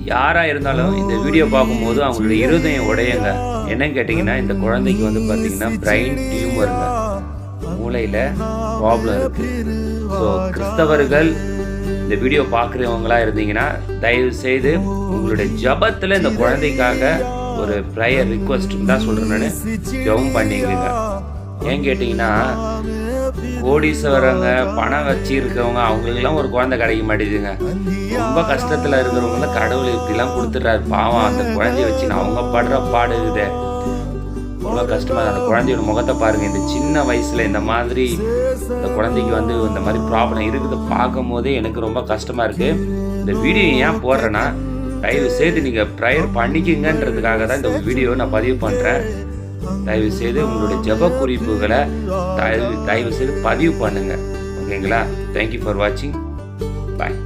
யாராக இருந்தாலும் இந்த வீடியோ பார்க்கும்போது அவங்களுடைய இருதயம் உடையுங்க. என்னன்னு கேட்டிங்கன்னா, இந்த குழந்தைக்கு வந்து பார்த்திங்கன்னா பிரெயின் டியூமருங்க, மூளையில் ப்ராப்ளம் இருக்குது. ஸோ கிறிஸ்தவர்கள் இந்த வீடியோ பார்க்குறவங்களா இருந்தீங்கன்னா தயவு செய்து உங்களுடைய ஜபத்தில் இந்த குழந்தைக்காக ஒரு ப்ரேயர் ரிக்வஸ்ட் தான் சொல்கிறேன். நான் ஜபம் பண்ணிக்கங்க. ஏன் கேட்டிங்கன்னா, கோடீஸ்வரங்க பணம் வச்சிருக்கவங்க அவங்களுக்கெல்லாம் ஒரு குழந்தை கிடைக்க மாட்டேங்குதுங்க. ரொம்ப கஷ்டத்தில் இருக்கிறவங்கள கடவுள் இப்படிலாம் கொடுத்துட்றாரு. பாவம் அந்த குழந்தைய வச்சு நான் அவங்க படுற பாடு இருக்குது. அவ்வளோ கஷ்டமாக அந்த குழந்தையோட முகத்தை பாருங்கள். இந்த சின்ன வயசில் இந்த மாதிரி இந்த குழந்தைக்கு வந்து இந்த மாதிரி ப்ராப்ளம் இருக்குது பார்க்கும் போதே எனக்கு ரொம்ப கஷ்டமாக இருக்குது. இந்த வீடியோ ஏன் போடுறேன்னா, தயவு செய்து நீங்கள் ப்ரேயர் பண்ணிக்கிங்கன்றதுக்காக தான் இந்த வீடியோ நான் பதிவு பண்ணுறேன். தயவு செய்து உங்களுடைய ஜப குறிப்புகளை தயவு செய்து பதிவு பண்ணுங்கள். ஓகேங்களா? தேங்க்யூ ஃபார் வாட்சிங். பாய்.